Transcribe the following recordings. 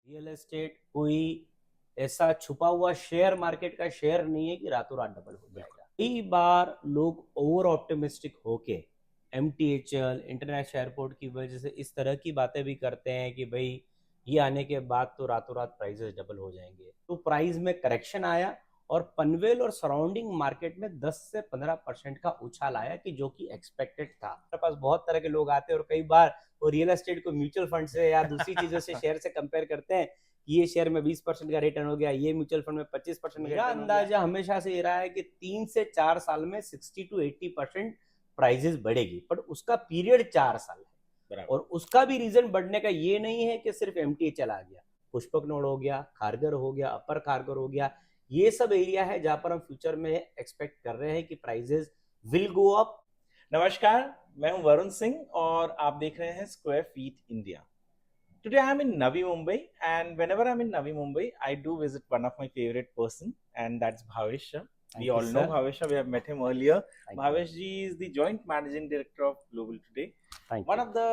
Real estate कोई ऐसा छुपा हुआ शेयर मार्केट का शेयर नहीं है कि रातों रात डबल हो जाएगा। कई बार लोग ओवर ऑप्टिमिस्टिक होके एमटीएचएल इंटरनेशनल एयरपोर्ट की वजह से इस तरह की बातें भी करते हैं कि भाई ये आने के बाद तो रातों रात प्राइसेस डबल हो जाएंगे। तो प्राइस में करेक्शन आया और पनवेल और सराउंडिंग मार्केट में 10 से 15% का उछाल आया कि जो कि एक्सपेक्टेड था। हमारे पास बहुत तरह के लोग आते हैं और कई बार वो रियल एस्टेट को म्यूचुअल फंड से या दूसरी चीजों से शेयर से कंपेयर करते हैं। ये शेयर में 20% का रिटर्न हो गया, ये म्यूचुअल फंड में 25% का अंदाजा हमेशा से ये रहा है कि 3 से 4 साल में 60 to 80% प्राइजेस बढ़ेगी, पर उसका पीरियड 4 साल है। और उसका भी रीजन बढ़ने का ये नहीं है कि सिर्फ एमटीए चला गया, पुष्पक नोड हो गया, खारगर हो गया, अपर खारगर हो गया, ये सब एरिया है जहां पर हम फ्यूचर में एक्सपेक्ट कर रहे हैं कि प्राइजेस विल गो अप। नमस्कार, मैं हूं वरुण सिंह और आप देख रहे हैं square fit India. Today I am in Navi Mumbai, and whenever I'm in Navi Mumbai, I do visit one of my favorite person, and that's Bhavesh Shah. We all know Bhavesh Shah. We have met him earlier. Bhavesh ji is the joint managing director of Global Today, one of the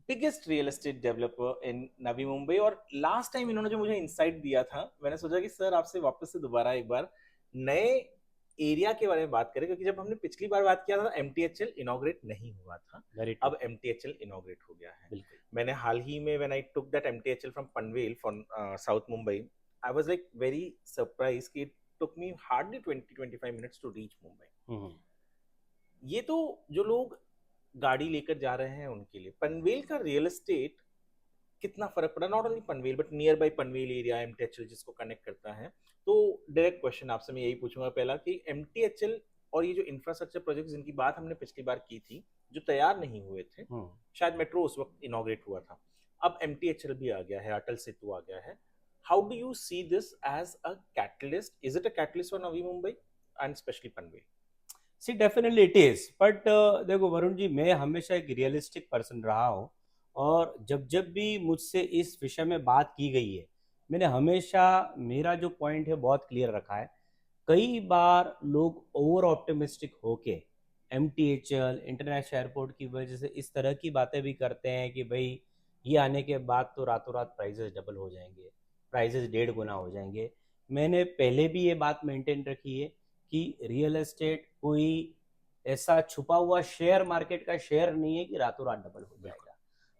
biggest real estate developer in Navi Mumbai. और last time इन्होंने जो मुझे insight दिया था, मैंने सोचा कि sir आपसे वापस से दोबारा एक बार नए एरिया के बारे में बात करें, क्योंकि जब हमने पिछली बार बात किया था एमटीएचएल इनॉग्रेट नहीं हुआ था। अब एमटीएचएल इनॉग्रेट हो गया है। मैंने हाल ही में when I took that MTHL from Panvel from south Mumbai, I was like very surprise कि it took me hardly 20-25 minutes to reach Mumbai. ये तो जो लोग गाड़ी लेकर जा रहे हैं उनके लिए पनवेल का रियल एस्टेट कितना फर्क पड़ा, not only Panvel but near by Panvel area MTHL जिसको कनेक्ट करता है। तो डायरेक्ट क्वेश्चन आपसे मैं यही पूछूंगा पहला कि एमटीएचएल और ये जो इंफ्रास्ट्रक्चर प्रोजेक्ट जिनकी बात हमने पिछली बार की थी जो तैयार नहीं हुए थे, शायद मेट्रो उस वक्त इनॉग्रेट हुआ था, अब एमटीएचएल भी आ गया है, अटल सेतु आ गया है। How do you see this as a catalyst? Is it a catalyst for Navi Mumbai and specially Panvel? See definitely it is, but देखो वरुण जी, मैं हमेशा एक रियलिस्टिक पर्सन रहा हूँ और जब भी मुझसे इस विषय में बात की गई है मैंने हमेशा मेरा जो पॉइंट है बहुत क्लियर रखा है। कई बार लोग ओवर ऑप्टिमिस्टिक होके एमटीएचएल इंटरनेशनल एयरपोर्ट की वजह से इस तरह की बातें भी करते हैं कि भाई ये आने के बाद तो रातों रात प्राइजेस डबल हो जाएंगे, प्राइजेस 1.5 गुना हो जाएंगे। मैंने पहले भी ये बात मेंटेन रखी है कि रियल एस्टेट कोई ऐसा छुपा हुआ शेयर मार्केट का शेयर नहीं है कि रातों रात डबल हो जाएगा।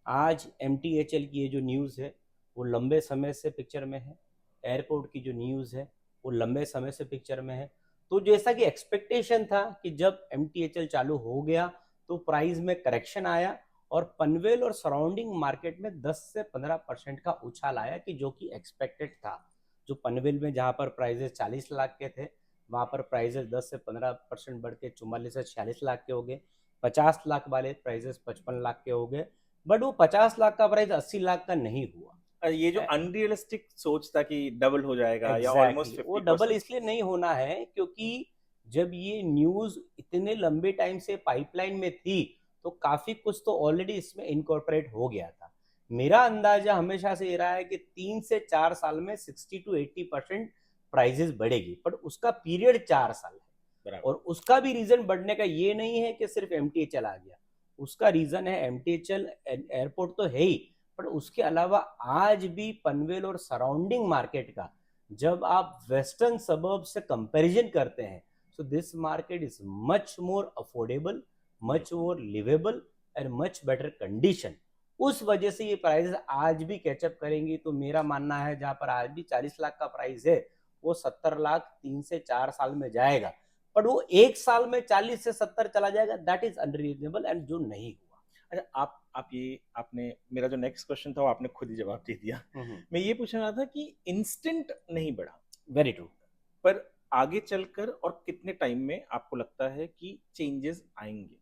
आज एमटीएचएल की ये जो न्यूज़ है वो लंबे समय से पिक्चर में है, एयरपोर्ट की जो न्यूज़ है वो लंबे समय से पिक्चर में है। तो जैसा कि एक्सपेक्टेशन था कि जब एमटीएचएल चालू हो गया तो प्राइस में करेक्शन आया और पनवेल और सराउंडिंग मार्केट में 10 से 15% का उछाल आया कि जो कि एक्सपेक्टेड था। जो पनवेल में जहाँ पर प्राइजेस 40 लाख के थे वहाँ पर प्राइजेस 10 से 15% बढ़ के 44 से 46 लाख के हो गए। 50 लाख वाले प्राइजेस 55 लाख के हो गए, बट वो 50 लाख का प्राइस 80 लाख का नहीं हुआ। ये जो अनरियलिस्टिक सोच था कि डबल हो जाएगा या ऑलमोस्ट 50%, वो डबल इसलिए नहीं होना है क्योंकि जब ये न्यूज इतने लंबे टाइम से पाइपलाइन में थी तो काफी कुछ तो ऑलरेडी इसमें इनकॉर्पोरेट हो गया था। मेरा अंदाजा हमेशा से ये रहा है कि 3 से 4 साल में 60 to 80% प्राइजेस बढ़ेगी, पर उसका पीरियड 4 साल है। और उसका भी रीजन बढ़ने का ये नहीं है कि सिर्फ एमटीएचएल आ गया, उसका रीजन है एमटीएचएल एयरपोर्ट तो है ही, पर उसके अलावा आज भी पनवेल और सराउंडिंग मार्केट का जब आप वेस्टर्न सबर्ब से कंपैरिजन करते हैं so this market is much more affordable, much more livable and much better condition. उस वजह से ये प्राइस आज भी कैचअप करेंगी। तो मेरा मानना है जहां पर आज भी 40 लाख का प्राइस है वो 70 लाख 3 से 4 साल में जाएगा, पर वो एक साल में 40 से 70 चला जाएगा, दैट इज अनरीजनेबल एंड जो नहीं हुआ। अच्छा, आप ये आपने मेरा जो नेक्स्ट क्वेश्चन था वो आपने खुद ही जवाब दे दिया। मैं ये पूछ रहा था कि इंस्टेंट नहीं बढ़ा, वेरी ट्रू, पर आगे चलकर और कितने टाइम में आपको लगता है कि चेंजेस आएंगे?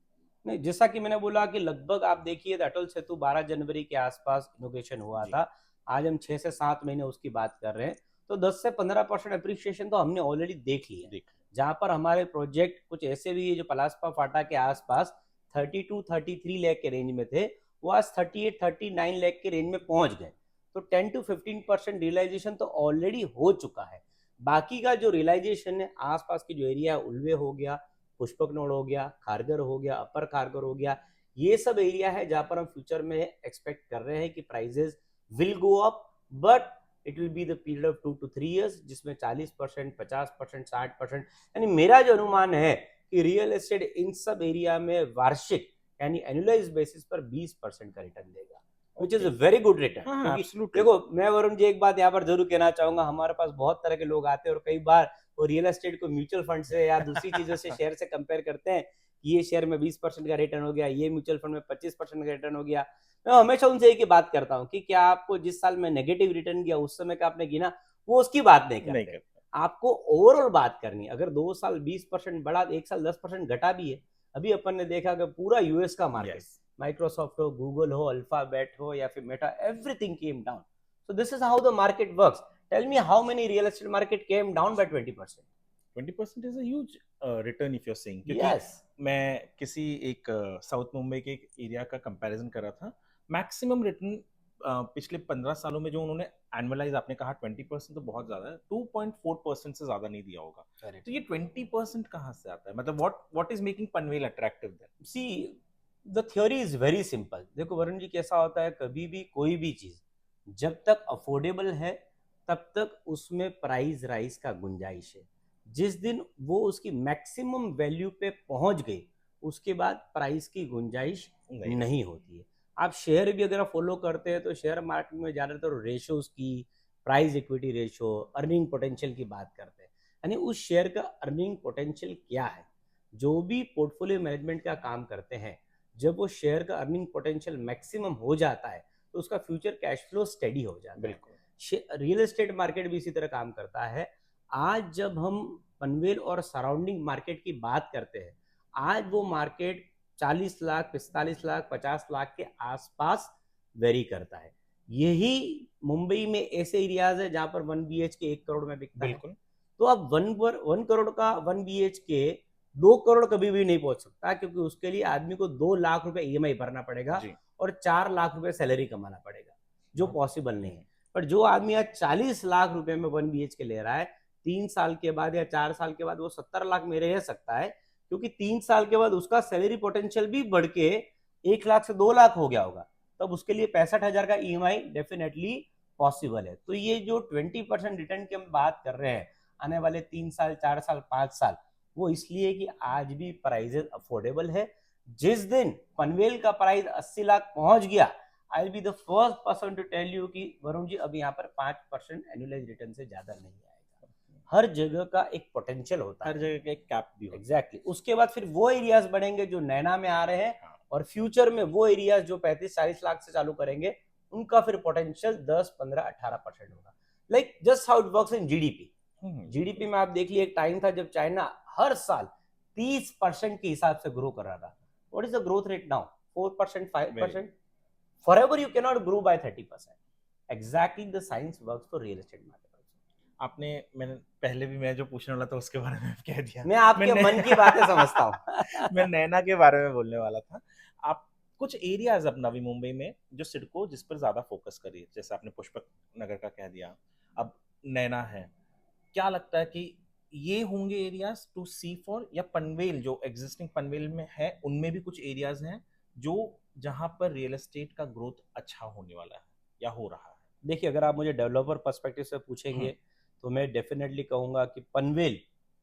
नहीं, जैसा कि मैंने बोला कि लगभग आप देखिए अटल सेतु 12 जनवरी के आसपास इनोग्रेशन हुआ था, आज हम 6 से 7 महीने उसकी बात कर रहे हैं, तो 10 से 15% अप्रिसिएशन तो हमने ऑलरेडी देख लिया। जहां पर हमारे प्रोजेक्ट कुछ ऐसे भी है जो पलासपा फाटा के आसपास 32-33 लाख के रेंज में थे, वो आज 38-39 लाख के रेंज में पहुंच गए। तो 10 to 15% रियलाइजेशन तो ऑलरेडी हो चुका है। बाकी का जो रियलाइजेशन है आसपास की जो एरिया है, उल्वे हो गया, पुष्पक नोड हो गया, खारगर हो गया, अपर खारगर हो गया, ये सब एरिया है जहां पर हम फ्यूचर में एक्सपेक्ट कर रहे हैं कि prices will go up but it will be the period of 2 to 3 years, जिसमें 40%, 50%, 60%, यानी मेरा जो अनुमान है कि रियल एस्टेट इन सब एरिया में वार्षिक यानी एनुअलाइज बेसिस पर 20% का रिटर्न देगा, which is a very good return. हाँ, क्योंकि एब्सोल्युटली। देखो, मैं वरुण जी एक बात यहाँ पर जरूर कहना चाहूंगा, हमारे पास बहुत तरह के लोग आते हैं और कई बार वो रियल एस्टेट को म्यूचुअल फंड से या दूसरी चीजों से शेयर से कंपेयर करते हैं, ये शेयर में 20% का रिटर्न हो गया, ये म्यूचुअल फंड में 25% का रिटर्न हो गया। मैं हमेशा उनसे एक ही बात करता हूँ कि क्या आपको जिस साल में नेगेटिव रिटर्न किया उस समय का आपने गिना, वो उसकी बात नहीं नहीं करते। करता। आपको ओवरऑल बात करनी है। अगर 2 साल 20% बढ़ा, 1 साल 10% घटा भी है। अभी अपन ने देखा कि पूरा यूएस का मार्केट, यस। माइक्रोसॉफ्ट हो, गूगल हो, अल्फाबेट हो या फिर Meta, everything came down. So this is how the market works. Tell me how many real estate market came down by 20%? 20% is a huge return if you are saying, क्योंकि yes. मैं किसी एक south Mumbai के एक area का comparison कर रहा था। मैक्सिमम रिटर्न पिछले 15 सालों में जो उन्होंने एनुअलाइज, आपने कहा 20% तो बहुत ज्यादा है, 2.4% से ज्यादा नहीं दिया होगा। तो ये 20% कहाँ से आता है? मतलब what is making Panvel attractive then? See, the theory is very simple. देखो वरुण जी, कैसा होता है, कभी भी कोई भी चीज जब तक अफोर्डेबल है तब तक उसमें प्राइस राइज का गुंजाइश है। जिस दिन वो उसकी मैक्सिमम वैल्यू पे पहुंच गई, उसके बाद प्राइस की गुंजाइश नहीं नहीं होती है। आप शेयर भी अगर फॉलो करते हैं तो शेयर मार्केट में ज़्यादातर रेशोज की, price equity ratio, earning potential की बात करते हैं। यानी उस शेयर का अर्निंग पोटेंशियल क्या है। जो भी पोर्टफोलियो मैनेजमेंट का काम करते हैं, जब वो शेयर का अर्निंग पोटेंशियल मैक्सिमम हो जाता है तो उसका फ्यूचर कैश फ्लो स्टेडी हो जाता है। बिल्कुल। रियल एस्टेट मार्केट भी इसी तरह काम करता है। आज जब हम पनवेल और सराउंडिंग मार्केट की बात करते हैं, आज वो मार्केट 40 लाख, 45 लाख, 50 लाख के आसपास वेरी करता है। यही मुंबई में ऐसे एरियाज है जहां पर 1 BHK 1 करोड़ में बिकता है। बिल्कुल। तो अब 1 करोड़ का 1 BHK 2 करोड़ कभी भी नहीं पहुंच सकता, क्योंकि उसके लिए आदमी को 2 लाख रुपए ईएमआई भरना पड़ेगा जी। और 4 लाख रुपए सैलरी कमाना पड़ेगा, जो पॉसिबल नहीं है। पर जो आदमी आज 40 लाख रुपए में 1 BHK ले रहा है, 3 साल के बाद या 4 साल के बाद वो 70 लाख में रह सकता है, क्योंकि 3 साल के बाद उसका सैलरी पोटेंशियल भी बढ़ के 1 लाख से 2 लाख हो गया होगा। तब उसके लिए 65,000 का ईएमआई डेफिनेटली पॉसिबल है। तो ये जो 20% रिटर्न की हम बात कर रहे हैं आने वाले 3 साल, 4 साल, 5 साल, वो इसलिए कि आज भी प्राइजेस अफोर्डेबल है। जिस दिन पनवेल का प्राइस 80 लाख पहुंच गया, I will be the first person to tell you कि वरुण जी, अब यहाँ पर 5% एनुअलाइज रिटर्न से ज्यादा नहीं आएगा। हर जगह का एक पोटेंशियल होता है, हर जगह का एक कैप भी होता है। एग्जैक्टली। उसके बाद फिर वो एरियाज बढ़ेंगे जो नैना में आ रहे हैं, हाँ। और फ्यूचर में वो एरियाज जो 35-40 लाख से चालू करेंगे, उनका फिर पोटेंशियल 10, 15, 18% होगा। Like just how it works in GDP. GDP में आप देख लिए, एक टाइम था जब चाइना हर साल 30% के हिसाब से ग्रो कर रहा था। What is the growth rate now? 4%, 5%। Forever you cannot grow by 30%. Exactly the science works for real estate market also. आपने, मैंने पहले भी मैं जो पूछने वाला था उसके बारे में कह दिया। मैं आपके मन की बातें समझता हूँ। मैं नैना के बारे में बोलने वाला था। आप कुछ एरियाज अब नवी मुंबई में जो सिडको जिस पर ज्यादा फोकस करिए, जैसे आपने पुष्पक नगर का कह दिया, अब नैना है, क्या लगता है कि ये होंगे एरियाज टू सी फॉर, या पनवेल जो एग्जिस्टिंग पनवेल में है उनमें भी कुछ एरियाज हैं जो जहां पर रियल एस्टेट का ग्रोथ अच्छा होने वाला है या हो रहा है? देखिए, अगर आप मुझे डेवलपर पर्सपेक्टिव से पूछेंगे तो मैं डेफिनेटली कहूंगा कि पनवेल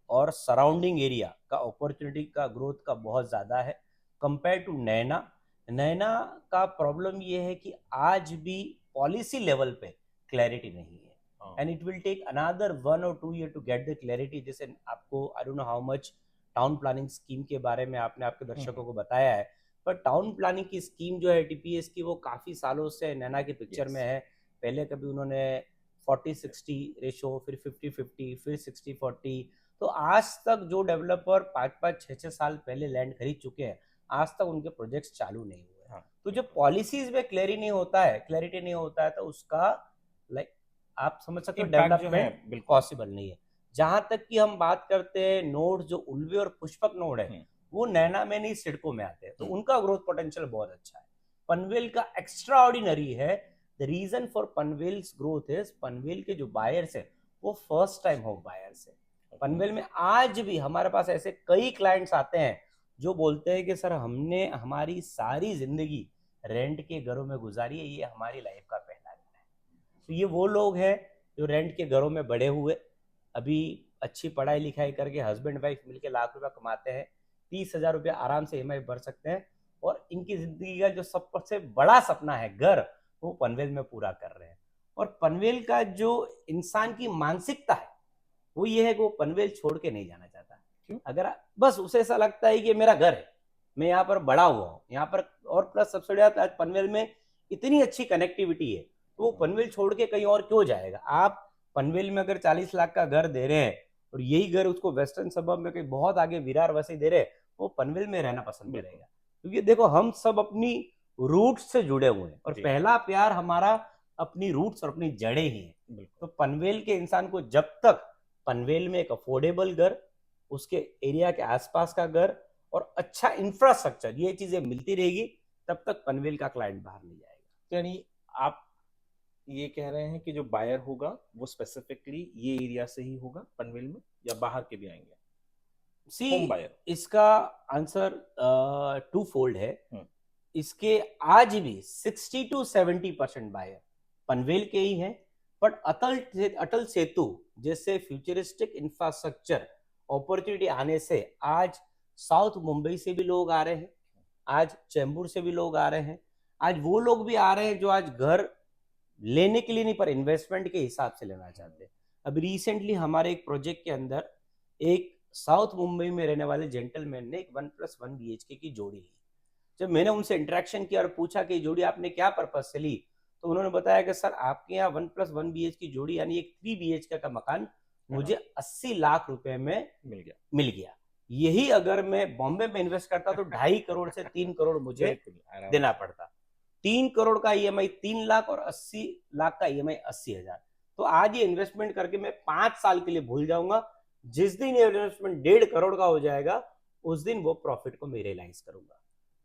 और सराउंडिंग एरिया का अपॉर्चुनिटी का ग्रोथ का बहुत ज़्यादा है कंपेयर टू नैना। नैना का प्रॉब्लम ये है कि आज भी पॉलिसी लेवल पे क्लैरिटी नहीं है, and it will take another 1 or 2 year to get the clarity. जैसे आपको, I don't know how much town planning scheme के बारे में आपने आपके दर्शकों को बताया है, पर टाउन प्लानिंग की स्कीम जो है टीपीएस की, वो काफ़ी सालों से नैना की पिक्चर में है। पहले कभी उन्होंने 40-60 रेशो, फिर 50-50, फिर 60-40। तो आज तक जो डेवलपर 5-5, 6-6 साल पहले लैंड खरीद चुके हैं, आज तक उनके प्रोजेक्ट्स चालू नहीं हुए। हाँ। तो जब पॉलिसीज में क्लैरिटी नहीं होता है तो उसका लाइक आप समझ सकते हो इम्पैक्ट जो है डेवलपमेंट बिल्कुल पॉसिबल नहीं है। जहां तक कि हम बात करते हैं नोड, जो उल्वे और पुष्पक नोड है, वो नैना में नहीं सिडको में आते हैं, तो उनका ग्रोथ पोटेंशियल बहुत अच्छा है। पनवेल का एक्स्ट्रा ऑर्डिनरी है। The reason for Panvel's growth is, Panvel के जो बायर्स है वो फर्स्ट टाइम होम बायर्स है। पनवेल में आज भी हमारे पास ऐसे कई क्लाइंट्स आते हैं जो बोलते हैं कि सर, हमने हमारी सारी जिंदगी रेंट के घरों में गुजारी है, ये हमारी लाइफ का पहला घर है। तो ये वो लोग हैं जो रेंट के घरों में बड़े हुए, अभी अच्छी पढ़ाई लिखाई करके हस्बैंड वाइफ मिलके लाख रुपया कमाते हैं, 30,000 रुपया आराम से ईएमआई भर सकते हैं, और इनकी जिंदगी का जो सबसे बड़ा सपना है घर, वो पनवेल में पूरा कर रहे हैं। और पनवेल का जो इंसान की मानसिकता है वो ये है कि वो पनवेल छोड़ के नहीं जाना चाहता। क्यों? अगर बस उसे ऐसा लगता है कि मेरा घर है, मैं यहाँ पर बड़ा हुआ हूँ यहाँ पर, और प्लस सबसे बड़ा आज पनवेल में इतनी अच्छी कनेक्टिविटी है, तो वो पनवेल छोड़ के कहीं और क्यों जाएगा। आप पनवेल में अगर 40 लाख का घर दे रहे हैं और यही घर उसको वेस्टर्न सबब में कहीं बहुत आगे विरार वैसे दे रहे हैं, वो पनवेल में रहना पसंद करेगा। क्योंकि देखो हम सब अपनी रूट्स से जुड़े हुए हैं, और पहला प्यार हमारा अपनी रूट्स और अपनी जड़ें ही हैं। तो पनवेल के इंसान को जब तक पनवेल में एक अफोर्डेबल घर, उसके एरिया के आसपास का घर और अच्छा इंफ्रास्ट्रक्चर, ये चीजें मिलती रहेगी, तब तक पनवेल का क्लाइंट बाहर नहीं जाएगा। यानी आप ये कह रहे हैं कि जो बायर होगा वो स्पेसिफिकली ये एरिया से ही होगा पनवेल में, या बाहर के भी आएंगे? सी इसका आंसर टू फोल्ड है। इसके आज भी 60 to 70% बायर पनवेल के ही हैं, बट अटल सेतु जैसे फ्यूचरिस्टिक इंफ्रास्ट्रक्चर अपॉर्चुनिटी आने से आज साउथ मुंबई से भी लोग आ रहे हैं, आज चेंबूर से भी लोग आ रहे हैं, आज वो लोग भी आ रहे हैं जो आज घर लेने के लिए नहीं पर इन्वेस्टमेंट के हिसाब से लेना चाहते हैं। अभी रिसेंटली हमारे एक प्रोजेक्ट के अंदर एक साउथ मुंबई में रहने वाले जेंटलमैन ने एक 1+1 BHK की जोड़ी ली। जब मैंने उनसे इंटरेक्शन किया और पूछा कि जोड़ी आपने क्या पर्पज से ली, तो उन्होंने बताया कि सर आपके यहाँ 1+1 BHK की जोड़ी यानी एक 3 BHK का मकान मुझे 80 लाख रुपए में मिल गया। यही अगर मैं बॉम्बे में इन्वेस्ट करता तो 2.5 करोड़ से 3 करोड़ मुझे देना पड़ता। 3 करोड़ का ईएमआई 3 लाख और 80 लाख का ईएमआई 80,000। तो आज ये इन्वेस्टमेंट करके मैं 5 साल के लिए भूल जाऊंगा। जिस दिन ये इन्वेस्टमेंट 1.5 करोड़ का हो जाएगा, उस दिन वो प्रॉफिट को मैं रियलाइज करूंगा।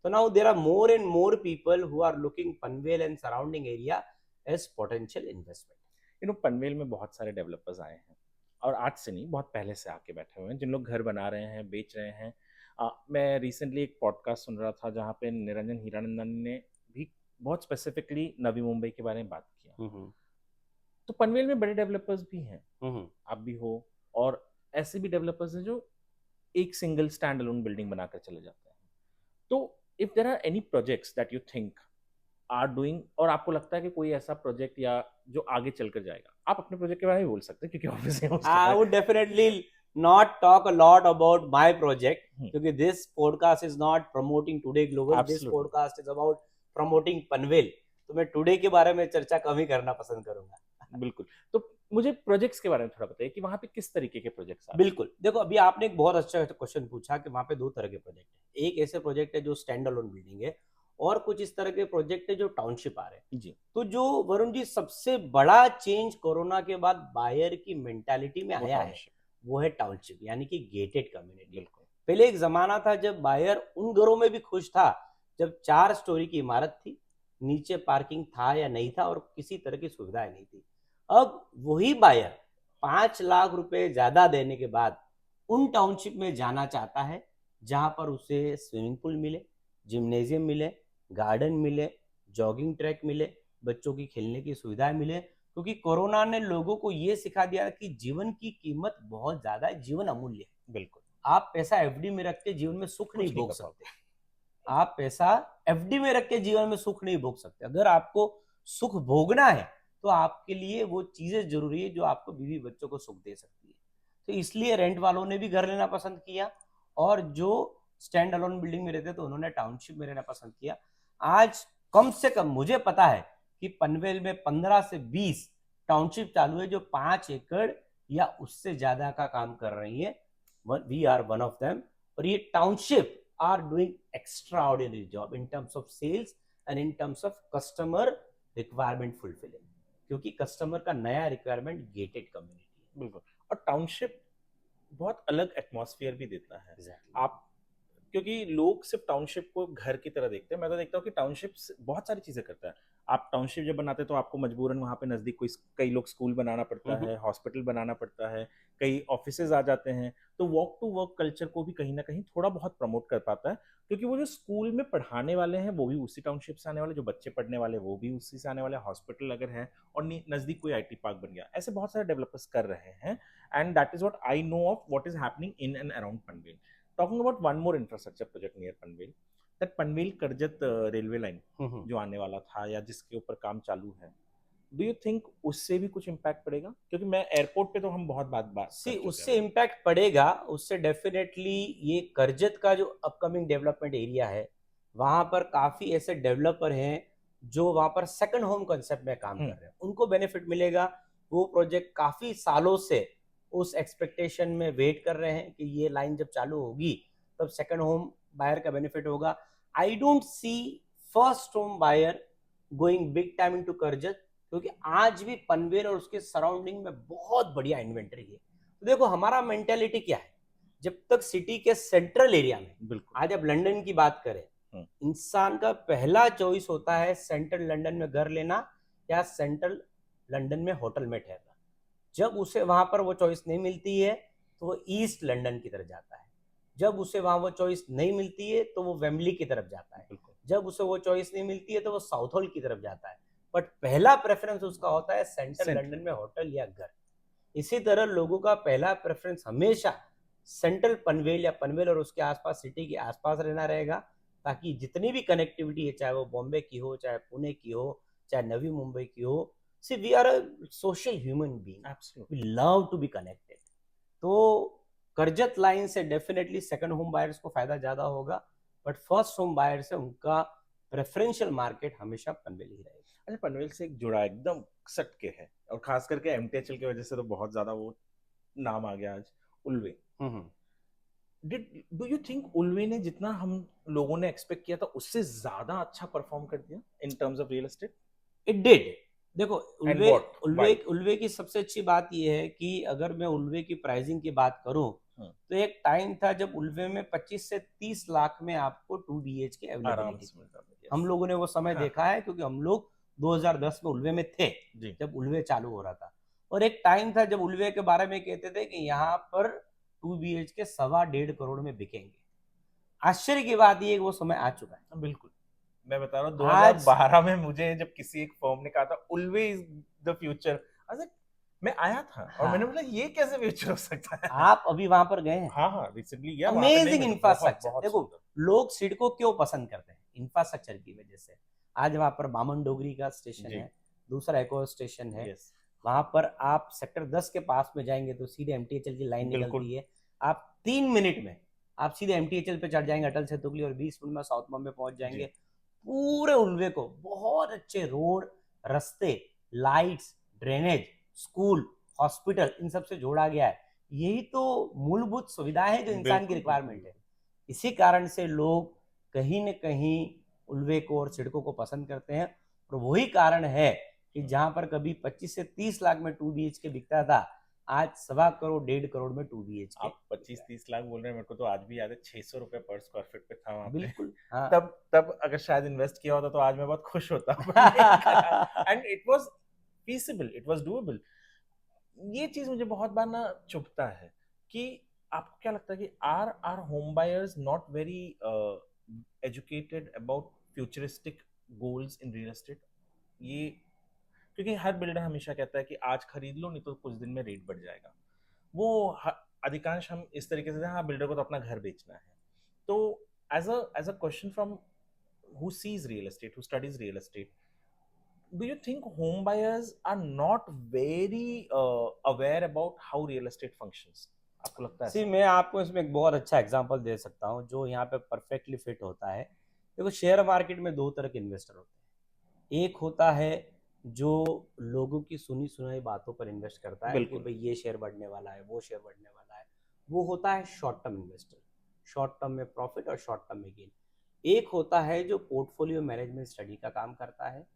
So now there are more and more people who are looking Panvel and surrounding area as potential investment. Panvel में बहुत सारे डेवलपर्स आए हैं, और आज से नहीं, बहुत पहले से आके बैठे हुए हैं, जिन लोग घर बना रहे हैं, बेच रहे हैं। मैं रिसेंटली एक पॉडकास्ट सुन रहा था जहाँ पे निरंजन हीरानंदन ने भी बहुत स्पेसिफिकली नवी मुंबई के बारे में बात किया। तो पनवेल में बड़े डेवलपर्स भी हैं, आप भी हो, और ऐसे भी डेवलपर्स हैं जो एक सिंगल स्टैंड अलोन बिल्डिंग बनाकर चले जाते हैं। तो if there are any projects that you think are doing, और आपको लगता है कि कोई ऐसा प्रोजेक्ट या जो आगे चलकर जाएगा, आप अपने प्रोजेक्ट के बारे में बोल सकते हैं, क्योंकि obviously I would definitely not talk a lot about my project, because this podcast is not promoting Today Global. Absolutely. This podcast is about promoting Panvel. तो मैं टुडे के बारे में चर्चा कम ही करना पसंद करूंगा। बिल्कुल। तो मुझे प्रोजेक्ट्स के बारे में थोड़ा बताइए कि वहाँ पे किस तरीके के प्रोजेक्ट्स आते हैं। बिल्कुल, देखो अभी आपने एक बहुत अच्छा क्वेश्चन पूछा कि वहाँ पे 2 तरह के प्रोजेक्ट हैं। एक ऐसे प्रोजेक्ट है जो स्टैंड अलोन बिल्डिंग है, और कुछ इस तरह के प्रोजेक्ट है जो टाउनशिप आ रहे हैं जी। तो जो वरुण जी सबसे बड़ा चेंज कोरोना के बाद बायर की मेंटालिटी में आया है, वो है टाउनशिप, यानी कि गेटेड कम्युनिटी। पहले एक जमाना था जब बायर उन घरों में भी खुश था जब 4 स्टोरी की इमारत थी, नीचे पार्किंग था या नहीं था, और किसी तरह की सुविधाएं नहीं थी। अब वही बायर 5 लाख रुपए ज्यादा देने के बाद उन टाउनशिप में जाना चाहता है जहां पर उसे स्विमिंग पूल मिले, जिम्नेजियम मिले, गार्डन मिले, जॉगिंग ट्रैक मिले, बच्चों की खेलने की सुविधाएं मिले। क्योंकि कोरोना ने लोगों को ये सिखा दिया कि जीवन की कीमत बहुत ज्यादा है, जीवन अमूल्य है। बिल्कुल, आप पैसा एफडी में रख के जीवन में सुख नहीं भोग सकते। आप पैसा एफडी में रख के जीवन में सुख नहीं भोग सकते। अगर आपको सुख भोगना है तो आपके लिए वो चीजें जरूरी है जो आपको बीवी बच्चों को सुख दे सकती है। तो इसलिए रेंट वालों ने भी घर लेना पसंद किया, और जो स्टैंड अलोन बिल्डिंग में रहते तो उन्होंने टाउनशिप में रहना पसंद किया। आज कम से कम मुझे पता है कि पनवेल में 15 से 20 टाउनशिप चालू है जो 5 एकड़ या उससे ज्यादा का काम कर रही है। We are one of them. और ये township are doing extraordinary job in terms of sales and in terms of customer requirement fulfilling, क्योंकि कस्टमर का नया रिक्वायरमेंट गेटेड कम्युनिटी है। बिल्कुल, और टाउनशिप बहुत अलग एटमॉस्फेयर भी देता है। exactly. आप क्योंकि लोग सिर्फ टाउनशिप को घर की तरह देखते हैं। मैं तो देखता हूँ कि टाउनशिप बहुत सारी चीजें करता है। आप टाउनशिप जब बनाते हैं तो आपको मजबूरन वहाँ पे नजदीक कोई कई लोग स्कूल बनाना हुँ, पड़ता हुँ। है, हॉस्पिटल बनाना पड़ता है, कई ऑफिसेज आ जाते हैं। तो वॉक टू वर्क कल्चर को भी कहीं ना कहीं थोड़ा बहुत प्रमोट कर पाता है, क्योंकि वो जो स्कूल में पढ़ाने वाले हैं वो भी उसी टाउनशिप से आने वाले, जो बच्चे पढ़ने वाले वो भी उसी से आने वाले, हॉस्पिटल अगर है और नजदीक कोई आईटी पार्क बन गया, ऐसे बहुत सारे डेवलपर्स कर रहे हैं। And that is what I know of what is happening in and around Panvel. Talking about one more infrastructure project near Panvel, that Panvel Karjat railway line हुँ, हुँ। जो आने वाला था या जिसके ऊपर काम चालू है, डू यू थिंक उससे भी कुछ इम्पैक्ट पड़ेगा? क्योंकि मैं एयरपोर्ट पे तो हम बहुत बात कर सी चुके हैं उससे भाई। इम्पैक्ट पड़ेगा, उससे डेफ़िनेटली ये करजत का जो अपकमिंग डेवलपमेंट एरिया है, वहाँ पर काफ़ी ऐसे डेवलपर हैं, जो वहाँ पर सेकंड होम कांसेप्ट में काम कर हम्म। रहे हैं। उनको बेनिफिट मिलेगा, वो प्रोजेक्ट काफ़ी सालों से उस एक्सपेक्टेशन में वेट कर रहे हैं कि ये लाइन जब चालू होगी, तब सेकंड होम बायर का बेनिफिट होगा। I don't see first home buyer going big time into Karjat, क्योंकि आज भी पनवेल और उसके सराउंडिंग में बहुत बढ़िया इन्वेंटरी है। तो देखो हमारा मेंटेलिटी क्या है, जब तक सिटी के सेंट्रल एरिया में, बिल्कुल। आज अब लंदन की बात करें, हम्म। इंसान का पहला चॉइस होता है सेंट्रल लंदन में घर लेना या सेंट्रल लंदन में होटल में ठहरना। जब उसे वहां पर वो चॉइस नहीं मिलती है तो वो ईस्ट लंदन की तरफ जाता है। जब उसे वहां वो चॉइस नहीं मिलती है तो वो वेम्बली की तरफ जाता है। बिल्कुल। जब उसे वो चॉइस नहीं मिलती है तो वो साउथ हॉल की तरफ जाता है। बट पहला प्रेफरेंस उसका होता है सेंट्रल सेंट्रल। लंदन में होटल या घर। इसी तरह लोगों का पहला प्रेफरेंस हमेशा सेंट्रल पनवेल या पनवेल और उसके आसपास सिटी के आसपास रहना रहेगा, ताकि जितनी भी कनेक्टिविटी है, चाहे वो बॉम्बे की हो, चाहे पुणे की हो, चाहे नवी मुंबई की हो, see we are a social human being, we absolutely. Love to be connected. तो करजत लाइन से डेफिनेटली सेकंड होम बायर्स को फायदा ज्यादा होगा, बट फर्स्ट होम बायर से उनका प्रेफरेंशियल मार्केट हमेशा पनवेल ही रहेगा। अच्छा, पनवेल से एक जुड़ा एकदम सट के है, और खास करके एमटीएचएल की वजह से तो बहुत ज्यादा वो नाम आ गया आज, उल्वे। हम्म। डिड डू यू थिंक उल्वे ने जितना हम लोगों ने एक्सपेक्ट किया था उससे ज्यादा अच्छा परफॉर्म कर दिया in terms of real estate? It did. देखो, and Ulwe what Ulwe why? Ulwe की सबसे अच्छी बात यह है कि अगर मैं उल्वे की प्राइसिंग की बात करूं, तो एक टाइम था जब उल्वे में 25 से 30 लाख में आपको 2 BH की आराम अवेलेबिलिटी से थी। मिलता था, हम यस। लोगों ने वो समय हाँ। देखा है, क्योंकि हम लोग 2010 में उल्वे में थे, जी। जब उल्वे चालू हो रहा था। और एक टाइम था जब उल्वे के बारे में कहते थे कि यहाँ पर 2 BH के 1.25 करोड़ में बिकेंगे। आश्चर्य की बात यह है कि वो समय आ चुका है। बिल्कुल। मैं बता रहा हूँ आज 2012 में मुझे जब किसी एक फर्म ने कहा था उल्वे इज द फ्यूचर, मैं आया था और मैंने हाँ, बोला ये कैसे फ्यूचर हो सकता है। आप अभी वहां पर गए हैं। हाँ हाँ, रिसेंटली गया वहां पे, नहीं अमेजिंग मैं तो बहुत इंफ्रास्ट्रक्चर। बहुत देखो, सुंदर। लोग सिडको क्यों पसंद करते हैं? इंफ्रास्ट्रक्चर की वजह से। आज वहां पर बामन डोगरी का स्टेशन जी। है, दूसरा एक और स्टेशन है। यस। वहां पर आप सेक्टर 10 के पास में जाएंगे तो सीधे एमटीएचएल की लाइन बिल्कुल। निकलती है। आप 3 मिनट में आप सीधे एमटीएचएल पे चढ़ जाएंगे, अटल सेतु के लिए, और 20 मिनट में साउथ बॉम्बे पहुंच जी। जाएंगे। पूरे उल्वे को बहुत अच्छे रोड, रास्ते, लाइट्स, ड्रेनेज, स्कूल, हॉस्पिटल, इन सब से जोड़ा गया है। यही तो मूलभूत सुविधाएं हैं जो इंसान की बिल्कुल बिल्कुल रिक्वायरमेंट है। बिल्कुल। इसी कारण से लोग कहीं न कहीं उल्वे को और सिडको को पसंद करते हैं। और वही कारण है कि जहां पर कभी 25 से 30 लाख में 2 BH के बिकता था, आज 1.25 करोड़ 1.5 करोड़ में 2 BH के आप 25-30 लाख बोल रहे हैं, मेरे को तो आज भी याद है 600 रुपए पर स्क्वायर फीट पे था वहां पे। बिल्कुल। हाँ। तब तब अगर शायद इन्वेस्ट किया होता तो आज मैं बहुत खुश होता, पर नहीं करा। And it was feasible, it was doable. ये चीज मुझे बहुत बार ना चुभता है कि आपको क्या लगता है कि are are home buyers not very educated about futuristic goals in real estate? Yeah, क्योंकि हर बिल्डर हमेशा कहता है कि आज खरीद लो नहीं तो कुछ दिन में रेट बढ़ जाएगा। वो अधिकांश हम इस तरीके से, हाँ बिल्डर को तो अपना घर बेचना है। तो as a question from who sees real estate, who studies real estate, do you think home buyers are not very aware about how real estate functions? आपको लगता है सी ऐसा? मैं आपको इसमें एक बहुत अच्छा एग्जांपल दे सकता हूँ जो यहाँ पे परफेक्टली फिट होता है। देखो, शेयर मार्केट में दो तरह के इन्वेस्टर होते हैं। एक होता है जो लोगों की सुनी सुनाई बातों पर इन्वेस्ट करता है कि बिल्कुल। भाई ये शेयर बढ़ने वाला है, वो शेयर बढ़ने वाला है। वो होता है short term investor, short term में प्रॉफिट और शॉर्ट टर्म में गेन। एक होता है जो पोर्टफोलियो मैनेजमेंट स्टडी का काम करता है,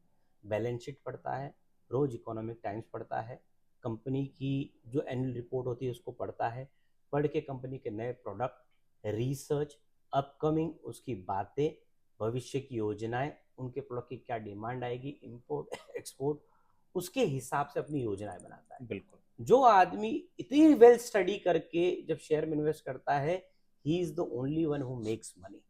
बैलेंस शीट पढ़ता है, रोज इकोनॉमिक टाइम्स पढ़ता है, कंपनी की जो एनुअल रिपोर्ट होती है उसको पढ़ता है, पढ़ के कंपनी के नए प्रोडक्ट, रिसर्च, अपकमिंग उसकी बातें, भविष्य की योजनाएं, उनके प्रोडक्ट की क्या डिमांड आएगी, इंपोर्ट एक्सपोर्ट, उसके हिसाब से अपनी योजनाएं बनाता है। बिल्कुल। जो आदमी इतनी वेल स्टडी करके जब शेयर में इन्वेस्ट करता है, he is the only one who makes money.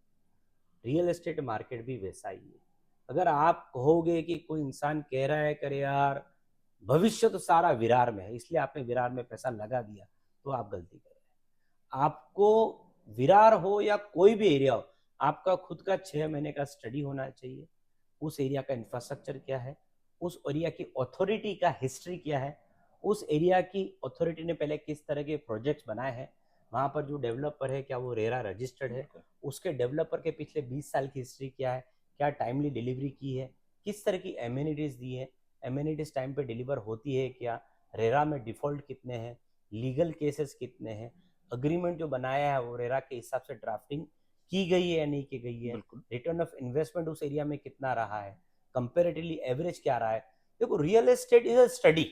Real estate market भी वैसा ही है। अगर आप कहोगे कि कोई इंसान कह रहा है करे यार भविष्य तो सारा विरार में है इसलिए आपने विरार में पैसा लगा दिया, तो आप गलती कर रहे हैं। आपको विरार हो या कोई भी एरिया हो, आपका खुद का 6 महीने का स्टडी होना चाहिए। उस एरिया का इंफ्रास्ट्रक्चर क्या है, उस एरिया की अथॉरिटी का हिस्ट्री क्या है, उस एरिया की अथॉरिटी ने पहले किस तरह के प्रोजेक्ट्स बनाए हैं, वहाँ पर जो डेवलपर है क्या वो रेरा रजिस्टर्ड है, उसके डेवलपर के पिछले 20 साल की हिस्ट्री क्या है, क्या टाइमली डिलीवरी की है, किस तरह की एम्यूनिटीज़ दी है, एम्यूनिटीज़ टाइम पे डिलीवर होती है क्या, रेरा में डिफ़ॉल्ट कितने हैं, लीगल केसेस कितने हैं, अग्रीमेंट जो बनाया है वो रेरा के हिसाब से ड्राफ्टिंग की गई है या नहीं की गई है, रिटर्न ऑफ इन्वेस्टमेंट उस एरिया में कितना रहा है, कंपेरेटिवली एवरेज क्या रहा है। देखो real estate is a study.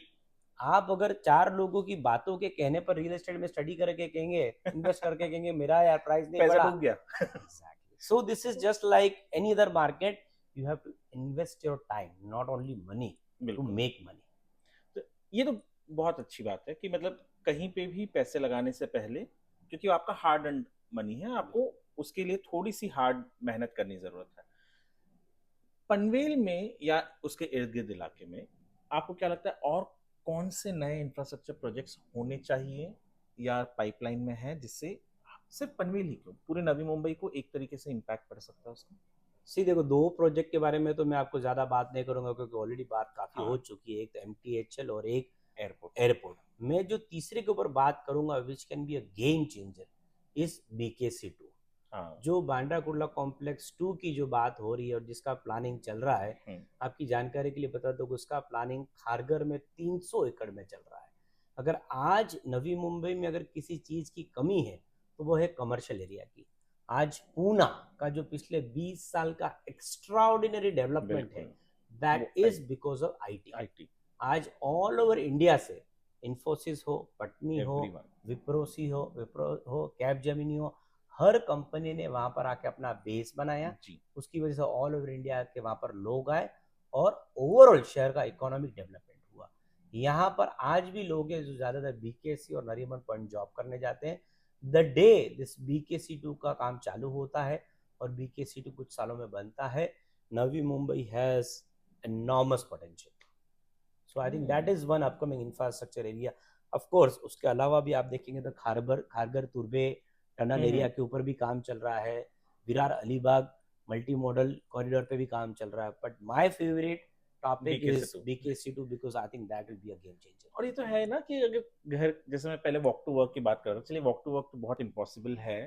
आप अगर 4 लोगों की बातों के कहने पर रियल एस्टेट में स्टडी करके कहेंगे, इन्वेस्ट करके कहेंगे मेरा यार प्राइस नहीं पैसा बढ़ा, डूब गया। Exactly. So this is just like any other market, you have to invest your time, not only money, to make money. तो ये तो बहुत अच्छी बात है कि मतलब कहीं पे भी पैसे लगाने से पहले, क्योंकि वो आपका हार्ड अर्न्ड मनी है, आपको उसके लिए थोड़ी सी हार्ड मेहनत करनी जरूरत है। पनवेल में या उसके इर्द गिर्द इलाके में आपको क्या लगता है और कौन से नए इंफ्रास्ट्रक्चर प्रोजेक्ट्स होने चाहिए या पाइपलाइन में है जिससे सिर्फ पनवेल ही क्यों पूरे नवी मुंबई को एक तरीके से इम्पैक्ट पड़ सकता है उसका? सी देखो 2 प्रोजेक्ट के बारे में तो मैं आपको ज़्यादा बात नहीं करूंगा क्योंकि ऑलरेडी बात काफ़ी हो हाँ, चुकी है, एक तो MTHL और एक एयरपोर्ट। एयरपोर्ट। मैं जो तीसरे के ऊपर बात करूंगा which can be a game changer is BKC2। हाँ। जो बांद्रा कुर्ला कॉम्प्लेक्स 2 की जो बात हो रही है और जिसका प्लानिंग चल रहा है, आपकी जानकारी के लिए बता दो कि उसका प्लानिंग खारगर में 300 एकड़ में चल रहा है। अगर आज नवी मुंबई में अगर किसी चीज़ की कमी है तो वो है कमर्शियल एरिया की। आज पूना का जो पिछले 20 साल का एक्स्ट्राऑर्डिनरी डेवलपमेंट है, that is because of IT। आज ऑल ओवर इंडिया से इन्फोसिस हो, पटनी हो, विप्रो हो, कैपजेमिनी हो, हर कंपनी ने वहां पर आके अपना बेस बनाया जी। उसकी वजह से ऑल ओवर इंडिया के वहां पर लोग आए और ओवरऑल शहर का इकोनॉमिक डेवलपमेंट हुआ। यहाँ पर आज भी लोग हैं जो ज्यादातर BKC और नरीमन पॉइंट जॉब करने जाते हैं। द डे दिस BKC2 का काम चालू होता है और BKC2 कुछ सालों में बनता है, Navi Mumbai has enormous potential. So I think that is one upcoming infrastructure area. Of course उसके अलावा भी आप देखेंगे तो खारगर तुर्बे टनल एरिया के ऊपर भी काम चल रहा है, Virar Alibag multi modal corridor पे भी काम चल रहा है, but my favourite topic is BKC2 because I think that will be a game changer. और ये तो है ना कि अगर घर, जैसे मैं पहले वॉक टू वर्क की बात कर रहा हूँ, चलिए वॉक टू वर्क तो बहुत इम्पॉसिबल है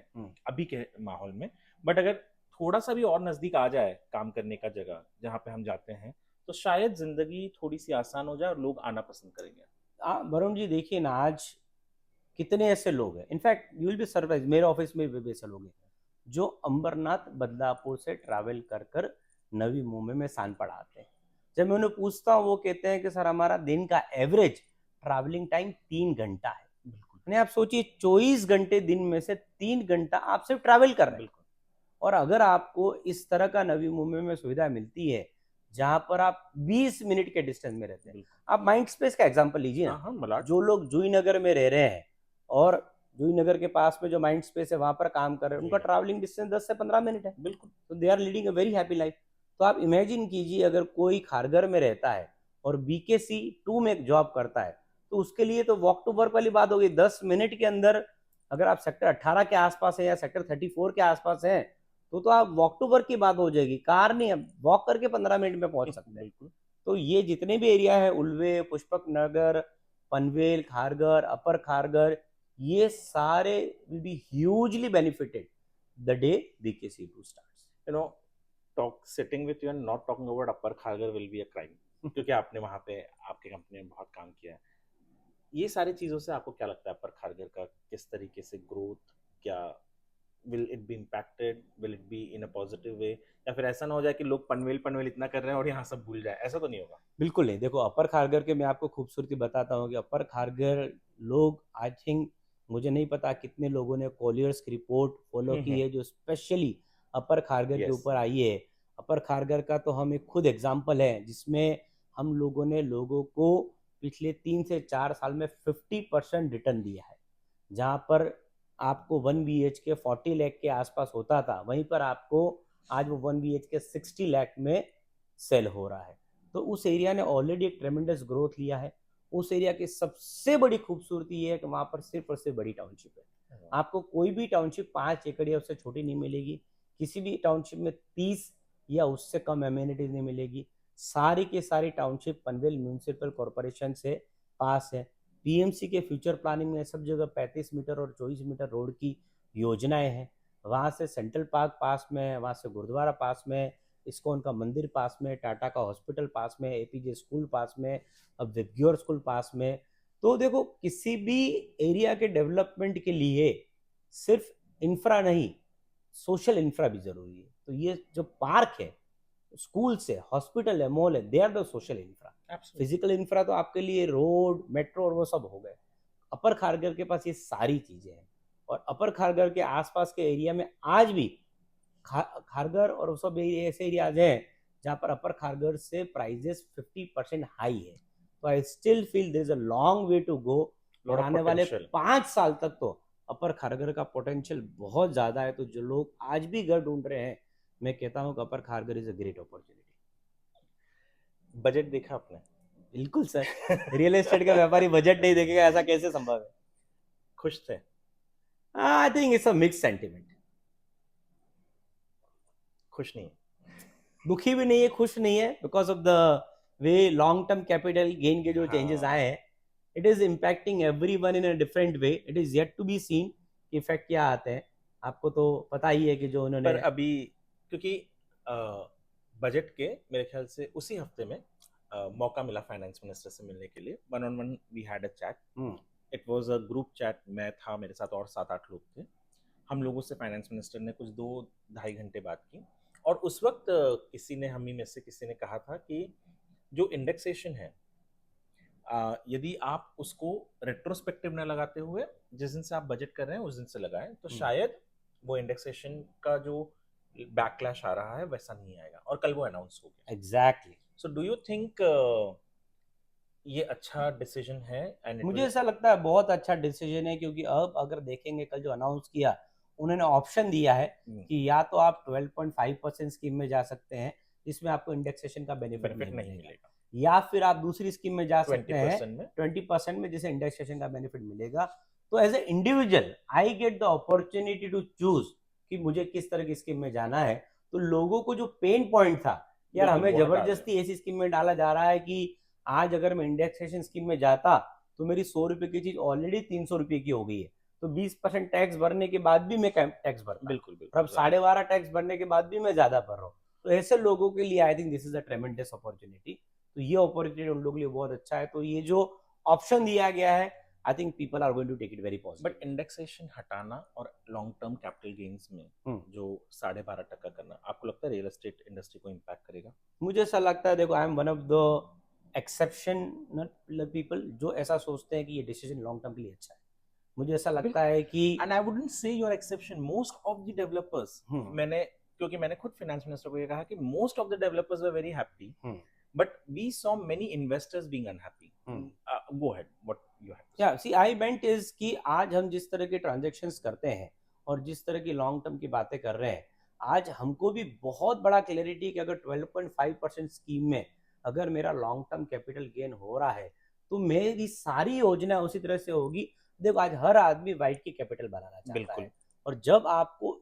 अभी के माहौल में, बट अगर थोड़ा सा भी और नजदीक आ जाए काम करने का जगह जहाँ पे हम जाते हैं तो शायद जिंदगी थोड़ी सी आसान हो जाए और लोग आना पसंद करेंगे। वरुण जी देखिए ना, आज कितने ऐसे लोग हैं, in fact you will be surprise, मेरे ऑफिस में भी ऐसे लोग हैं जो अंबरनाथ बदलापुर से ट्रैवल कर कर नवी मुंबई में सानपड़ आते हैं। जब मैं उन्हें पूछता हूँ वो कहते हैं कि सर हमारा दिन का एवरेज ट्रैवलिंग टाइम 3 घंटा है। बिल्कुल, आप सोचिए 24 घंटे दिन में से 3 घंटा आप सिर्फ ट्रैवल कर रहे हैं। और अगर आपको इस तरह का नवी मुंबई में सुविधा मिलती है जहां पर आप 20 मिनट के डिस्टेंस में रहते हैं, आप माइंड स्पेस का एग्जांपल लीजिए ना, जो लोग जूही नगर में रह रहे हैं और जूही नगर के पास में जो माइंड स्पेस है वहां पर काम कर रहे हैं, उनका ट्रैवलिंग डिस्टेंस 10 से 15 मिनट है। बिल्कुल, तो they are leading a very happy life. तो आप इमेजिन कीजिए अगर कोई खारगर में रहता है और BKC2 में जॉब करता है तो उसके लिए तो वॉक टू वर्क वाली बात होगी। 10 मिनट के अंदर अगर आप सेक्टर 18 के आसपास है या सेक्टर 34 के आसपास है तो आप वॉक टू वर्क की बात हो जाएगी, कार नहीं, वॉक करके 15 मिनट में पहुंच सकते हैं। तो ये जितने भी एरिया है, उल्वे, पुष्पक नगर, पनवेल, खारगर, अपर खारगर, ये सारे will be hugely benefited the day BKC2 starts. You know, sitting with you and not talking about upper Kharghar will be a crime, क्योंकि आपने वहां पे आपके कंपनी में बहुत काम किया है। ये सारी चीजों से आपको क्या लगता है अपर खारगर का किस तरीके से ग्रोथ, क्या will it be impacted, will it be in a positive way, या फिर ऐसा ना हो जाए कि लोग पनवेल पनवेल इतना कर रहे हैं और यहाँ सब भूल जाए, ऐसा तो नहीं होगा? बिल्कुल नहीं। देखो अपर खारगर के मैं आपको खूबसूरती बताता हूँ कि अपर खारगर लोग आई थिंक मुझे नहीं पता कितने लोगों ने कॉलियर्स की रिपोर्ट फॉलो की हम्म। है जो स्पेशली अपर खारगर के यस। ऊपर आई है। अपर खारगर का तो हम एक खुद एग्जाम्पल है जिसमें हम लोगों ने लोगों को पिछले 3 से 4 साल में 50% रिटर्न दिया है। जहाँ पर आपको 1 BHK 40 लाख के आसपास होता था, वहीं पर आपको आज वो 1 BHK 60 लाख में सेल हो रहा है। तो उस एरिया ने ऑलरेडी एक ट्रेमेंडस ग्रोथ लिया है। उस एरिया की सबसे बड़ी खूबसूरती ये है कि वहाँ पर सिर्फ और सिर्फ बड़ी टाउनशिप है। आपको कोई भी टाउनशिप 5 एकड़ या उससे छोटी नहीं मिलेगी। किसी भी टाउनशिप में 30 या उससे कम एम्यूनिटीज नहीं मिलेगी। सारी की सारी टाउनशिप पनवेल म्यूनिसिपल कॉरपोरेशन से पास है। पीएमसी के फ्यूचर प्लानिंग में सब जगह 35 मीटर और 24 मीटर रोड की योजनाएं हैं। वहाँ से सेंट्रल पार्क पास में है, वहाँ से गुरुद्वारा पास में, इस्कॉन का मंदिर पास में, टाटा का हॉस्पिटल पास में, एपीजे स्कूल पास में, अब विबग्योर स्कूल पास में। तो देखो किसी भी एरिया के डेवलपमेंट के लिए सिर्फ इंफ्रा नहीं, सोशल इंफ्रा भी जरूरी है। तो ये जो पार्क है, स्कूल से हॉस्पिटल है, मॉल है, they are the social infra. Physical infra तो आपके लिए रोड, मेट्रो और वो सब हो गए। अपर खारगर के पास ये सारी चीजें हैं। और अपर खारगर के आसपास के एरिया में आज भी खारगर और वो सब ऐसे एरियाज हैं जहाँ पर अपर खारगर से प्राइजेस 50% हाई है। तो I still feel there is a long way to go. और आने वाले 5 साल तक तो अपर खारगर का पोटेंशियल बहुत ज्यादा है। तो जो लोग आज भी घर ढूंढ रहे हैं, मैं कहता हूँ कि upper Kharghar is a great opportunity. Budget देखा आपने? बिल्कुल सर। रियल एस्टेट का व्यापारी बजट नहीं देखेगा, ऐसा कैसे संभव है? खुश थे? I think it's a mix sentiment. खुश नहीं? दुखी भी नहीं है, खुश नहीं है, because of the way long term capital gain के जो चेंजेस आए हैं, it is impacting everyone in a different way. It is yet to be seen कि इफेक्ट क्या आते हैं। आपको तो पता ही है कि जो उन्होंने पर अभी क्योंकि बजट के मेरे ख्याल से उसी हफ्ते में मौका मिला फाइनेंस मिनिस्टर से मिलने के लिए। 1-on-1 we had a chat. It was a group chat. मैं था, मेरे साथ और 7-8 लोग थे। हम लोगों से फाइनेंस मिनिस्टर ने कुछ 2-2.5 घंटे बात की। और उस वक्त किसी ने, हम ही में से किसी ने कहा था कि जो इंडेक्सेशन है, यदि आप उसको रेट्रोस्पेक्टिव न लगाते हुए जिस दिन से आप बजट कर रहे हैं उस दिन से लगाएं, तो शायद वो इंडेक्सेशन का जो बैकलैश आ रहा है वैसा नहीं आएगा। और कल वो अनाउंस हो गया। Exactly. So do you think ये अच्छा डिसीजन है? एंड मुझे ऐसा लगता है बहुत अच्छा डिसीजन है, क्योंकि अब अगर देखेंगे कल जो अनाउंस किया, उन्होंने ऑप्शन दिया है कि या तो आप 12.5% स्कीम में जा सकते हैं जिसमें आपको इंडेक्सेशन का बेनिफिट नहीं मिलेगा, या फिर आप दूसरी स्कीम में जा सकते हैं 20% में जिसे इंडेक्सेशन का बेनिफिट मिलेगा। तो as a individual I get the opportunity to choose कि मुझे किस तरह की स्कीम में जाना है। तो लोगों को जो पेन पॉइंट था, यार हमें जबरदस्ती ऐसी स्कीम में डाला जा रहा है कि आज अगर मैं इंडेक्सेशन स्कीम में जाता तो मेरी 100 रुपए की चीज ऑलरेडी 300 रुपए की हो गई है। तो 20% टैक्स भरने के बाद भी मैं टैक्स भरता, बिल्कुल अब 12.5 टैक्स भरने के बाद भी मैं ज्यादा भर रहा हूँ। तो ऐसे लोगों के लिए I think this is a ट्रेमेंडस opportunity. तो ये अपॉर्चुनिटी उन लोगों के लिए बहुत अच्छा है। तो ये जो ऑप्शन दिया गया है, I think people are going to take it very positive. But indexation हटाना और लॉन्ग टर्म कैपिटल गेन्स में जो 12.5% करना, आपको लगता है रियल एस्टेट इंडस्ट्री को इम्पैक्ट करेगा? मुझे ऐसा लगता है, देखो I am one of the exceptional people जो ऐसा सोचते हैं कि ये डिसीजन लॉन्ग टर्म के लिए अच्छा है। मुझे ऐसा लगता है कि and I wouldn't say your exception, most of the developers, क्योंकि मैंने खुद फाइनेंस मिनिस्टर को ये कहा कि most of the developers were very happy, but we saw many investors being unhappy. Go ahead, what you have. Yeah see I meant is कि आज हम जिस तरह के ट्रांजैक्शंस करते हैं और जिस तरह की लॉन्ग टर्म की बातें कर रहे हैं, आज हमको भी बहुत बड़ा क्लैरिटी कि अगर 12.5% स्कीम में अगर मेरा लॉन्ग टर्म कैपिटल गेन हो रहा है तो मेरी सारी योजना उसी तरह से होगी। देखो आज हर आदमी वाइट की कैपिटल बनाना चाहता है। और जब आपको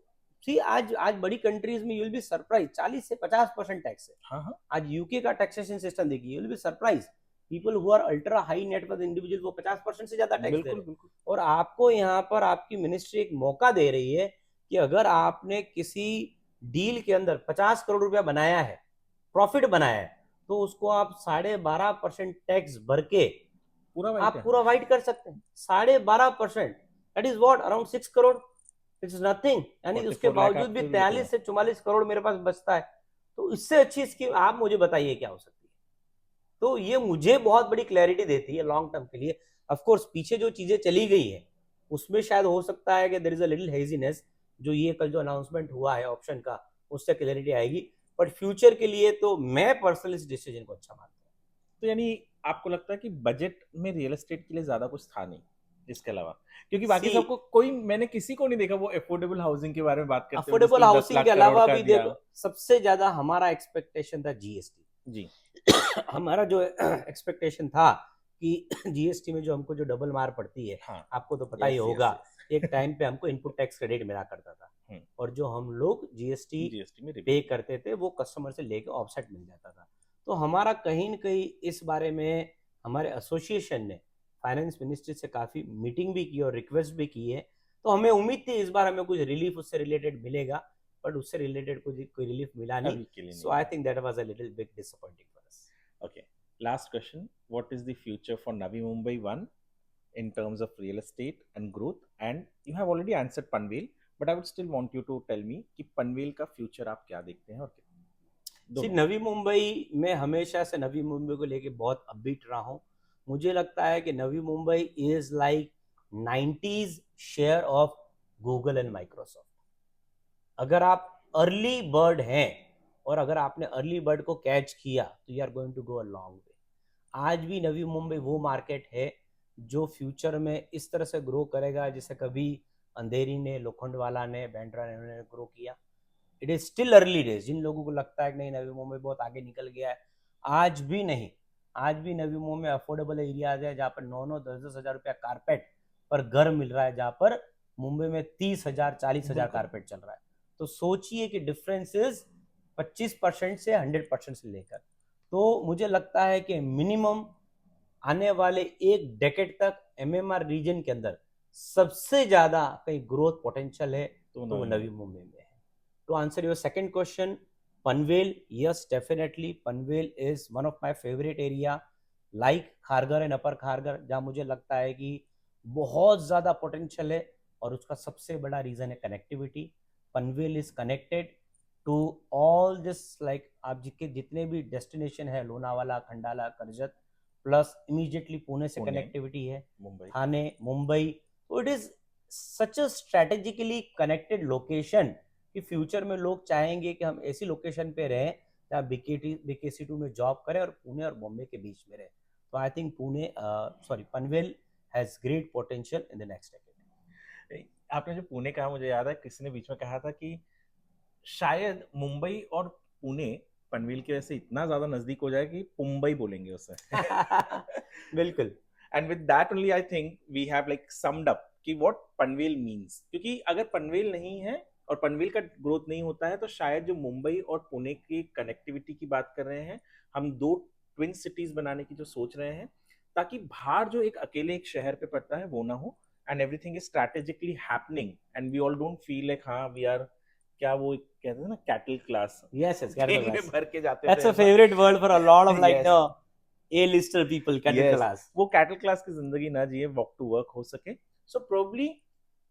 सी आज बड़ी कंट्रीज में यू विल बी सरप्राइज 40 से 50% टैक्स है। आज यूके का टैक्सेशन सिस्टम देखिए, you will be surprise people who are ultra high net worth individual वो 50% से ज्यादा टैक्स दे रहे हैं। और आपको यहाँ पर आपकी मिनिस्ट्री एक मौका दे रही है कि अगर आपने किसी डील के अंदर 50 करोड़ रुपया बनाया है, प्रॉफिट बनाया है, तो उसको आप 12.5% टैक्स भर के आप पूरा वाइट कर सकते हैं। 12.5%, that is what, around 6 crore. It's nothing. यानी उसके बावजूद भी 43 से 44 करोड़ मेरे पास बचता है। तो इससे अच्छी स्कीम आप मुझे बताइए क्या हो सकती है। तो ये मुझे बहुत बड़ी क्लैरिटी देती है लॉन्ग टर्म के लिए। ऑफ कोर्स पीछे जो चीजें चली गई है उसमें शायद हो सकता है कि there is a little haziness, जो ये कल जो अनाउंसमेंट हुआ है ऑप्शन का, उससे क्लैरिटी आएगी। बट फ्यूचर के लिए तो मैं पर्सनली इस डिसीजन को अच्छा मानता हूँ। तो यानी आपको लगता है कि बजट में रियल एस्टेट के लिए ज्यादा कुछ था नहीं इसके अलावा, क्योंकि बाकी सी, सबको कोई, मैंने किसी को नहीं देखा वो अफोर्डेबल हाउसिंग के बारे में बात करते हुए अफोर्डेबल जिसने 10 हाउसिंग लाख के करोड़ अलावा का भी दिया। देखो, सबसे ज्यादा हमारा एक्सपेक्टेशन था जीएसटी। जी हमारा जो एक्सपेक्टेशन था कि जीएसटी में जो हमको जो डबल मार पड़ती है, हाँ। आपको तो पता ही यस यस होगा, यस। एक टाइम पे हमको इनपुट टैक्स क्रेडिट मिला करता था, और जो हम लोग जीएसटी जीएसटी में पे रिबेट करते थे वो कस्टमर से लेके ऑफसेट मिल जाता था। तो हमारा कहीं न कहीं इस बारे में हमारे एसोसिएशन ने फाइनेंस मिनिस्ट्री से काफ़ी मीटिंग भी की और रिक्वेस्ट भी की है। तो हमें उम्मीद थी इस बार हमें कुछ रिलीफ उससे रिलेटेड मिलेगा, बट उससे रिलेटेड कोई रिलीफ मिला नहीं। अभी के लिए सो नहीं आई मिला। Think that was a little big disappointing for us. Okay. Last question. What is the future for Navi Mumbai One in terms of real estate and growth? And you have already answered Panvel, but I would still want you to tell me कि पनवेल का future आप क्या देखते हैं और सी, दोनों। नवी मुंबई में हमेशा से नवी मुंबई को लेके बहुत अपबीट रहा हूँ। मुझे लगता है कि Navi Mumbai is like 90s share of Google and Microsoft. अगर आप अर्ली बर्ड हैं और अगर आपने अर्ली बर्ड को कैच किया तो you are going to go a long way. आज भी नवी मुंबई वो मार्केट है जो फ्यूचर में इस तरह से ग्रो करेगा जैसे कभी अंधेरी ने, लोखंडवाला ने, बैंड्रा ने ग्रो किया। It is still early days. जिन लोगों को लगता है कि नहीं नवी मुंबई बहुत आगे निकल गया है, आज भी नहीं। आज भी नवी मुंबई में अफोर्डेबल एरियाज है जहाँ पर 9-9, 10-10 हज़ार रुपया कारपेट पर घर मिल रहा है, जहाँ पर मुंबई में 30,000, 40,000 कारपेट चल रहा है। तो सोचिए कि डिफरेंस इज 25% से 100% से लेकर। तो मुझे लगता है कि मिनिमम आने वाले एक डेकेड तक एमएमआर रीजन के अंदर सबसे ज्यादा कहीं ग्रोथ पोटेंशियल है तो वो नवी मुंबई में है। To answer your second question, Panvel, yes, definitely. Panvel is one of my favorite area, like Kharghar and upper Kharghar, जहाँ मुझे लगता है कि बहुत ज़्यादा पोटेंशियल है, और उसका सबसे बड़ा रीज़न है connectivity. Panvel is connected to all this, like आप जितने भी डेस्टिनेशन है, लोनावाला, खंडाला, करजत, प्लस इमीडिएटली पुणे से पुणे, कनेक्टिविटी है, मुंबई। थाने, मुंबई। तो it is such a strategically connected location कि फ्यूचर में लोग चाहेंगे कि हम ऐसी लोकेशन पे रहें जहाँ BKC2 में जॉब करें और पुणे और बॉम्बे के बीच में रहें। तो I think Panvel has great potential in the next decade. आपने जो पुणे कहा, मुझे याद है किसी ने बीच में कहा था कि शायद मुंबई और पुणे पनवेल की वजह से इतना ज्यादा नजदीक हो जाए कि मुंबई बोलेंगे उसे। बिल्कुल। And with that only I think we have like summed up कि व्हाट पनवेल मींस, क्योंकि अगर पनवेल नहीं है और पनवेल का ग्रोथ नहीं होता है तो शायद जो मुंबई और पुणे की कनेक्टिविटी की बात कर रहे हैं हम, दो ट्विन सिटीज बनाने की जो सोच रहे हैं, ताकि बाहर जो एक अकेले एक शहर पे पड़ता है वो ना हो, and everything is strategically happening and we all don't feel like हाँ वी आर, क्या वो कहते हैं ना, cattle class, Yes, yes, cattle train में class. भर के जाते That's थे a ऐसा। favorite word for a lot of like Yes. no A-lister people, cattle Yes, class. वो कैटल क्लास की जिंदगी ना जिए, वॉक टू वर्क हो सके। सो प्रोबब्ली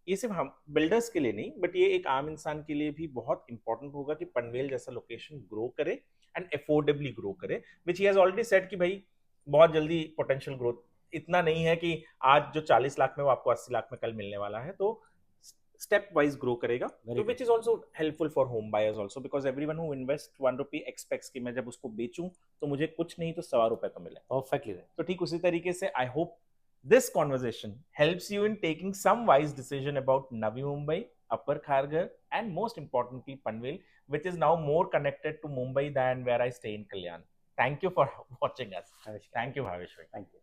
ये सिर्फ हम बिल्डर्स के लिए नहीं, बट ये एक आम इंसान के लिए भी बहुत इंपॉर्टेंट होगा कि पनवेल जैसा लोकेशन ग्रो करे एंड अफोर्डेबली ग्रो करे, विच ही हैज ऑलरेडी सेड कि भाई बहुत जल्दी पोटेंशियल ग्रोथ, इतना नहीं है कि आज जो 40 लाख में वो आपको 80 लाख में कल मिलने वाला है, तो स्टेप वाइज ग्रो करेगा। तो which is also helpful for home buyers also, because everyone who invest 1 rupee aspects कि मैं जब उसको बेचूं तो मुझे कुछ नहीं तो ₹1.25 तो मिले। Perfectly right. तो ठीक उसी तरीके से I hope this conversation helps you in taking some wise decision about Navi Mumbai, Upper Kharghar, and most importantly Panvel, which is now more connected to Mumbai than where I stay in Kalyan. Thank you for watching us. Avishkar. Thank you, Bhavishwar. Thank you.